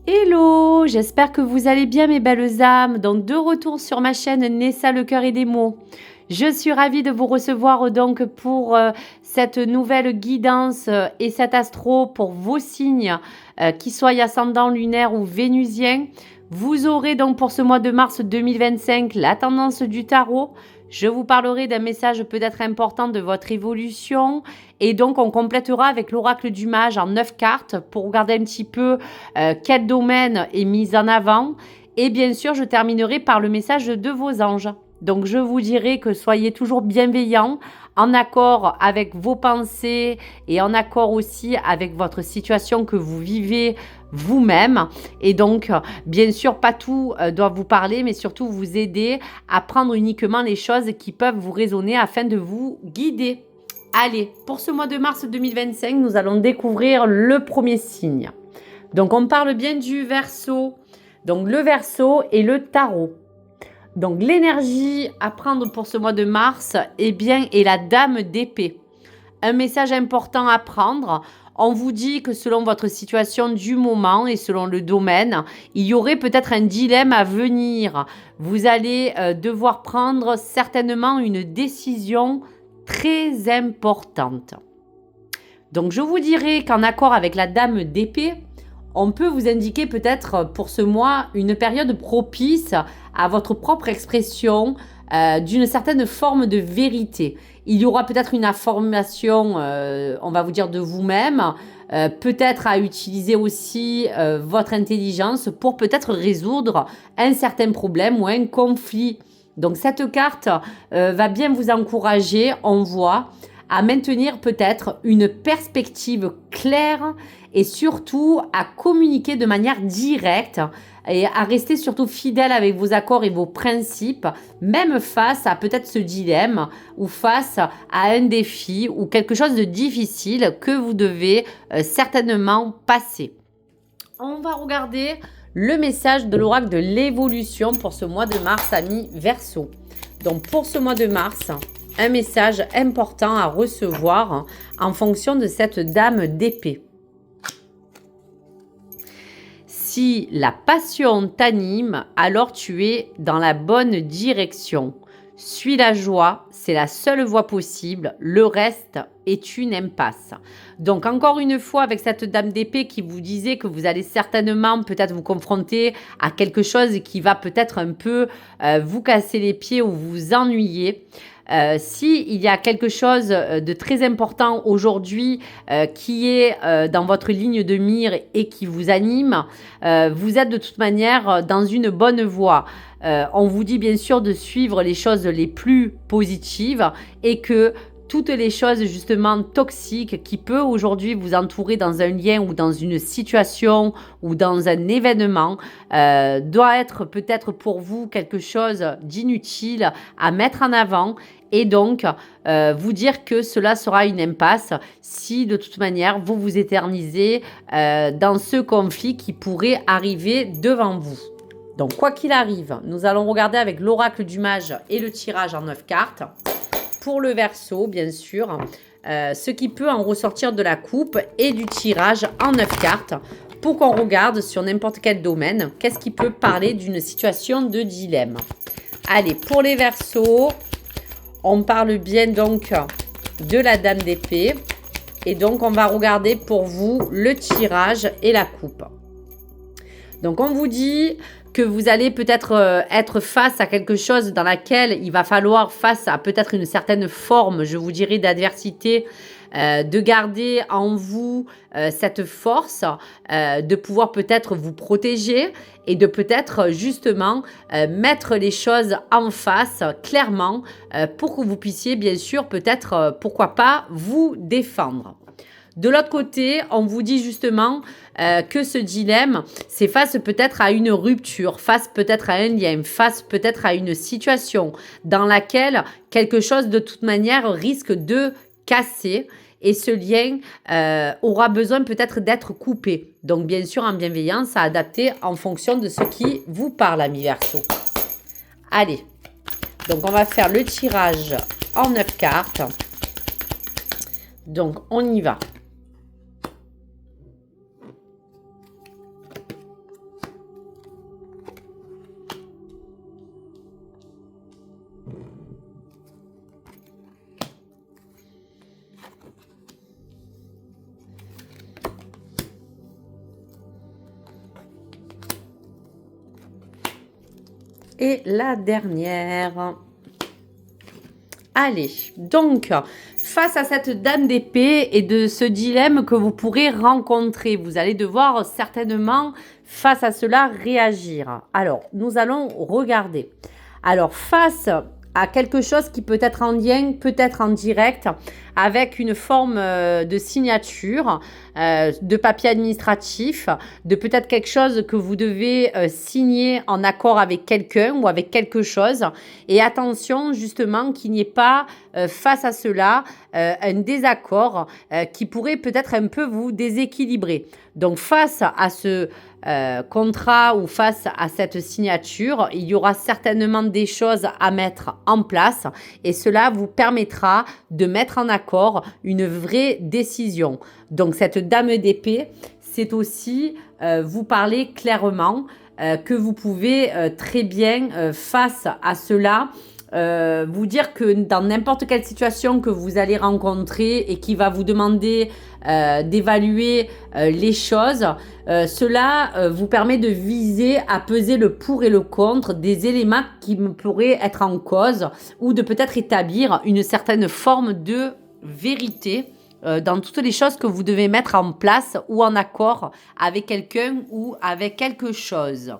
Hello, j'espère que vous allez bien mes belles âmes. Donc de retour sur ma chaîne Nessa le cœur et des mots. Je suis ravie de vous recevoir donc pour cette nouvelle guidance et cet astro pour vos signes, qui soient ascendant lunaire ou vénusien. Vous aurez donc pour ce mois de mars 2025 la tendance du tarot. Je vous parlerai d'un message peut-être important de votre évolution et donc on complétera avec l'oracle du mage en 9 cartes pour regarder un petit peu quel domaine est mis en avant. Et bien sûr, je terminerai par le message de vos anges. Donc je vous dirai que soyez toujours bienveillants, en accord avec vos pensées et en accord aussi avec votre situation que vous vivez vous-même. Et donc, bien sûr, pas tout doit vous parler, mais surtout vous aider à prendre uniquement les choses qui peuvent vous résonner afin de vous guider. Allez, pour ce mois de mars 2025, nous allons découvrir le premier signe. Donc, on parle bien du Verseau. Donc, le Verseau et le tarot. Donc, l'énergie à prendre pour ce mois de mars, eh bien, est la dame d'épée. Un message important à prendre. On vous dit que selon votre situation du moment et selon le domaine, il y aurait peut-être un dilemme à venir. Vous allez devoir prendre certainement une décision très importante. Donc, je vous dirais qu'en accord avec la dame d'épée, on peut vous indiquer peut-être pour ce mois une période propice à votre propre expression d'une certaine forme de vérité. Il y aura peut-être une information, on va vous dire, de vous-même, peut-être à utiliser aussi votre intelligence pour peut-être résoudre un certain problème ou un conflit. Donc cette carte va bien vous encourager, on voit, à maintenir peut-être une perspective claire et surtout à communiquer de manière directe et à rester surtout fidèle avec vos accords et vos principes, même face à peut-être ce dilemme ou face à un défi ou quelque chose de difficile que vous devez certainement passer. On va regarder le message de l'oracle de l'évolution pour ce mois de mars, amis Verseau. Donc pour ce mois de mars, un message important à recevoir en fonction de cette dame d'épée. Si la passion t'anime, alors tu es dans la bonne direction. Suis la joie, c'est la seule voie possible, le reste est une impasse. Donc encore une fois avec cette dame d'épée qui vous disait que vous allez certainement peut-être vous confronter à quelque chose qui va peut-être un peu vous casser les pieds ou vous ennuyer. Si il y a quelque chose de très important aujourd'hui qui est dans votre ligne de mire et qui vous anime, vous êtes de toute manière dans une bonne voie. On vous dit bien sûr de suivre les choses les plus positives et que toutes les choses justement toxiques qui peuvent aujourd'hui vous entourer dans un lien ou dans une situation ou dans un événement doit être peut-être pour vous quelque chose d'inutile à mettre en avant et donc vous dire que cela sera une impasse si de toute manière vous vous éternisez dans ce conflit qui pourrait arriver devant vous. Donc quoi qu'il arrive, nous allons regarder avec l'oracle du mage et le tirage en 9 cartes. Pour le Verseau, bien sûr, ce qui peut en ressortir de la coupe et du tirage en 9 cartes pour qu'on regarde sur n'importe quel domaine, qu'est-ce qui peut parler d'une situation de dilemme. Allez, pour les Verseaux, on parle bien donc de la dame d'épée et donc on va regarder pour vous le tirage et la coupe. Donc on vous dit que vous allez peut-être être face à quelque chose dans laquelle il va falloir, face à peut-être une certaine forme, je vous dirais, d'adversité, de garder en vous cette force, de pouvoir peut-être vous protéger et de peut-être justement mettre les choses en face clairement pour que vous puissiez bien sûr peut-être, pourquoi pas, vous défendre. De l'autre côté, on vous dit justement que ce dilemme, c'est face peut-être à une rupture, face peut-être à un lien, face peut-être à une situation dans laquelle quelque chose de toute manière risque de casser et ce lien aura besoin peut-être d'être coupé. Donc bien sûr en bienveillance à adapter en fonction de ce qui vous parle, ami Verseau. Allez, donc on va faire le tirage en 9 cartes. Donc on y va. Et la dernière. Allez, donc, face à cette dame d'épée et de ce dilemme que vous pourrez rencontrer, vous allez devoir certainement, face à cela, réagir. Alors, nous allons regarder. Alors, face à quelque chose qui peut être en lien, peut-être en direct, avec une forme de signature, de papier administratif, de peut-être quelque chose que vous devez signer en accord avec quelqu'un ou avec quelque chose. Et attention justement qu'il n'y ait pas face à cela un désaccord qui pourrait peut-être un peu vous déséquilibrer. Donc face à ce contrat ou face à cette signature, il y aura certainement des choses à mettre en place et cela vous permettra de mettre en accord une vraie décision. Donc cette dame d'épée, c'est aussi vous parler clairement que vous pouvez très bien face à cela vous dire que dans n'importe quelle situation que vous allez rencontrer et qui va vous demander d'évaluer les choses, cela vous permet de viser à peser le pour et le contre des éléments qui pourraient être en cause ou de peut-être établir une certaine forme de vérité dans toutes les choses que vous devez mettre en place ou en accord avec quelqu'un ou avec quelque chose.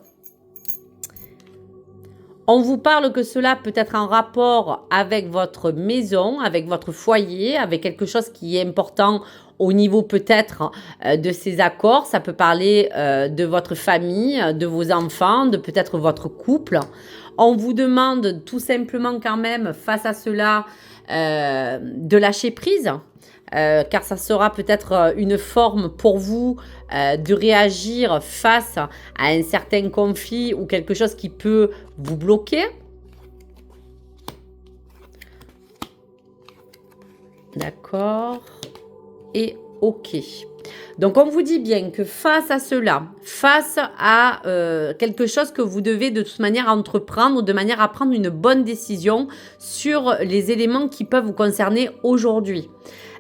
On vous parle que cela peut être en rapport avec votre maison, avec votre foyer, avec quelque chose qui est important au niveau peut-être de ces accords. Ça peut parler de votre famille, de vos enfants, de peut-être votre couple. On vous demande tout simplement quand même face à cela de lâcher prise. Car ça sera peut-être une forme pour vous de réagir face à un certain conflit ou quelque chose qui peut vous bloquer. D'accord. Et OK. Donc, on vous dit bien que face à cela, face à quelque chose que vous devez de toute manière entreprendre, de manière à prendre une bonne décision sur les éléments qui peuvent vous concerner aujourd'hui.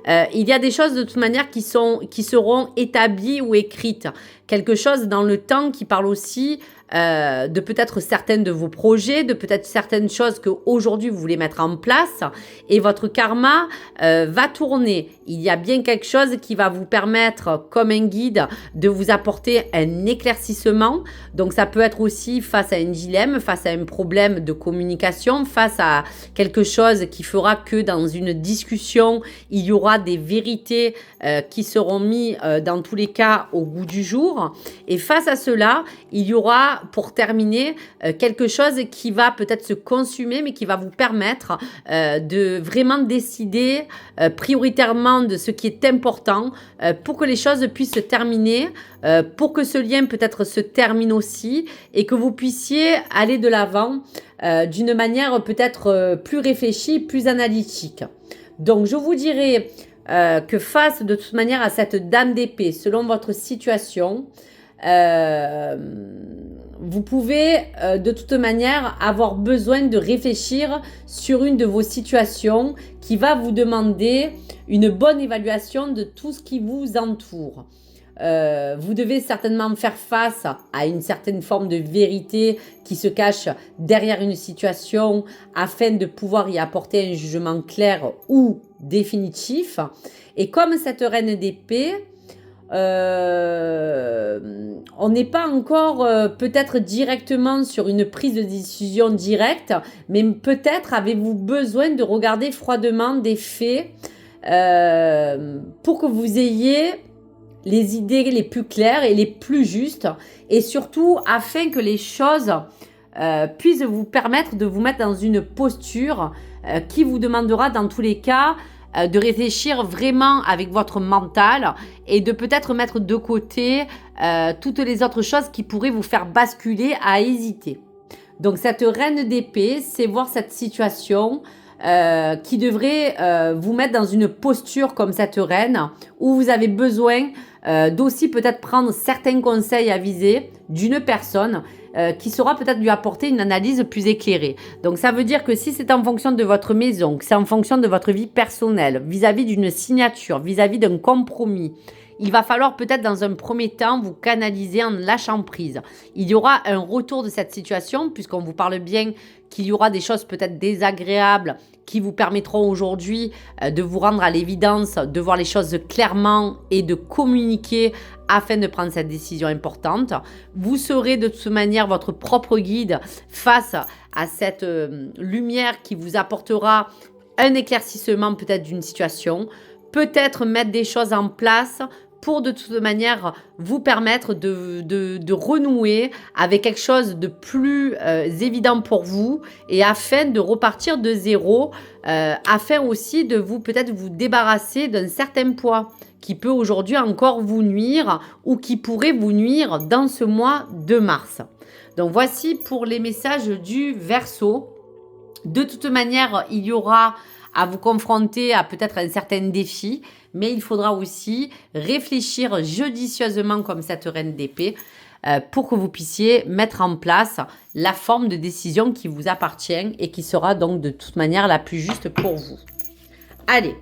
Il y a des choses de toute manière qui seront établies ou écrites. Quelque chose dans le temps qui parle aussi de peut-être certaines de vos projets, de peut-être certaines choses qu'aujourd'hui vous voulez mettre en place et votre karma va tourner. Il y a bien quelque chose qui va vous permettre, comme un guide, de vous apporter un éclaircissement. Donc ça peut être aussi face à un dilemme, face à un problème de communication, face à quelque chose qui fera que dans une discussion, il y aura des vérités qui seront mises dans tous les cas au goût du jour. Et face à cela, il y aura, pour terminer, quelque chose qui va peut-être se consumer, mais qui va vous permettre de vraiment décider prioritairement de ce qui est important pour que les choses puissent se terminer, pour que ce lien peut-être se termine aussi et que vous puissiez aller de l'avant d'une manière peut-être plus réfléchie, plus analytique. Donc, je vous dirais que face de toute manière à cette dame d'épée, selon votre situation, vous pouvez de toute manière avoir besoin de réfléchir sur une de vos situations qui va vous demander une bonne évaluation de tout ce qui vous entoure. Vous devez certainement faire face à une certaine forme de vérité qui se cache derrière une situation afin de pouvoir y apporter un jugement clair ou définitif. Et comme cette reine d'épée, on n'est pas encore peut-être directement sur une prise de décision directe, mais peut-être avez-vous besoin de regarder froidement des faits pour que vous ayez les idées les plus claires et les plus justes, et surtout afin que les choses puissent vous permettre de vous mettre dans une posture qui vous demandera dans tous les cas de réfléchir vraiment avec votre mental et de peut-être mettre de côté toutes les autres choses qui pourraient vous faire basculer à hésiter. Donc cette reine d'épée, c'est voir cette situation qui devrait vous mettre dans une posture comme cette reine où vous avez besoin d'aussi peut-être prendre certains conseils avisés d'une personne qui saura peut-être lui apporter une analyse plus éclairée. Donc ça veut dire que si c'est en fonction de votre maison, que c'est en fonction de votre vie personnelle, vis-à-vis d'une signature, vis-à-vis d'un compromis, il va falloir peut-être dans un premier temps vous canaliser en lâchant prise. Il y aura un retour de cette situation puisqu'on vous parle bien qu'il y aura des choses peut-être désagréables qui vous permettront aujourd'hui de vous rendre à l'évidence, de voir les choses clairement et de communiquer afin de prendre cette décision importante. Vous serez de toute manière votre propre guide face à cette lumière qui vous apportera un éclaircissement peut-être d'une situation, peut-être mettre des choses en place pour de toute manière vous permettre de renouer avec quelque chose de plus évident pour vous et afin de repartir de zéro, afin aussi de vous peut-être vous débarrasser d'un certain poids qui peut aujourd'hui encore vous nuire ou qui pourrait vous nuire dans ce mois de mars. Donc voici pour les messages du Verseau. De toute manière, il y aura à vous confronter à peut-être un certain défi, mais il faudra aussi réfléchir judicieusement comme cette reine d'épée pour que vous puissiez mettre en place la forme de décision qui vous appartient et qui sera donc de toute manière la plus juste pour vous. Allez,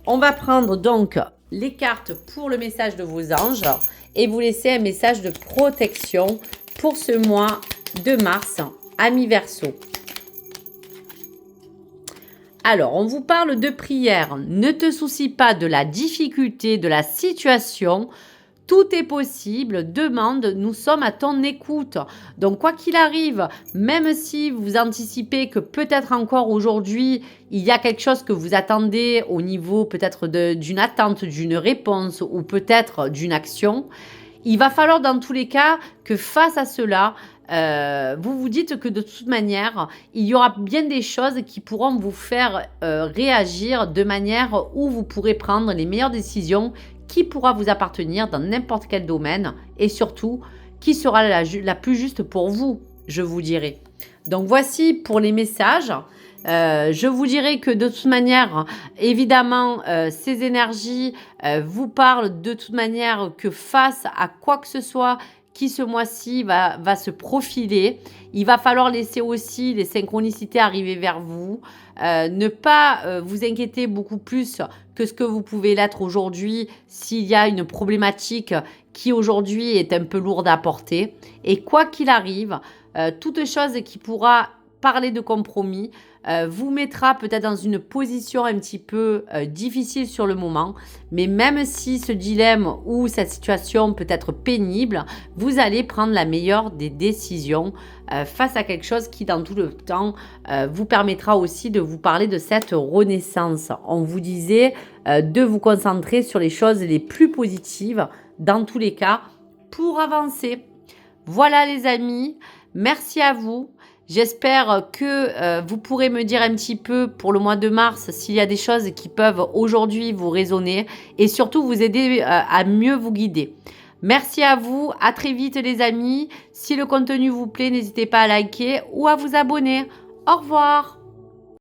on va prendre donc les cartes pour le message de vos anges et vous laisser un message de protection pour ce mois de mars, amis Verseau. Alors, on vous parle de prière. Ne te soucie pas de la difficulté, de la situation. Tout est possible. Demande, nous sommes à ton écoute. Donc, quoi qu'il arrive, même si vous anticipez que peut-être encore aujourd'hui, il y a quelque chose que vous attendez au niveau peut-être d'une attente, d'une réponse ou peut-être d'une action, il va falloir dans tous les cas que face à cela, vous vous dites que de toute manière, il y aura bien des choses qui pourront vous faire réagir de manière où vous pourrez prendre les meilleures décisions qui pourra vous appartenir dans n'importe quel domaine et surtout qui sera la plus juste pour vous, je vous dirai. Donc voici pour les messages. Je vous dirais que de toute manière, évidemment, ces énergies vous parlent de toute manière que face à quoi que ce soit qui ce mois-ci va se profiler, il va falloir laisser aussi les synchronicités arriver vers vous, ne pas vous inquiéter beaucoup plus que ce que vous pouvez l'être aujourd'hui s'il y a une problématique qui aujourd'hui est un peu lourde à porter. Et quoi qu'il arrive, toute chose qui pourra parler de compromis vous mettra peut-être dans une position un petit peu difficile sur le moment, mais même si ce dilemme ou cette situation peut être pénible, vous allez prendre la meilleure des décisions face à quelque chose qui dans tout le temps vous permettra aussi de vous parler de cette renaissance. On vous disait de vous concentrer sur les choses les plus positives dans tous les cas pour avancer. Voilà les amis, merci à vous. J'espère que vous pourrez me dire un petit peu pour le mois de mars s'il y a des choses qui peuvent aujourd'hui vous résonner et surtout vous aider à mieux vous guider. Merci à vous, à très vite les amis. Si le contenu vous plaît, n'hésitez pas à liker ou à vous abonner. Au revoir.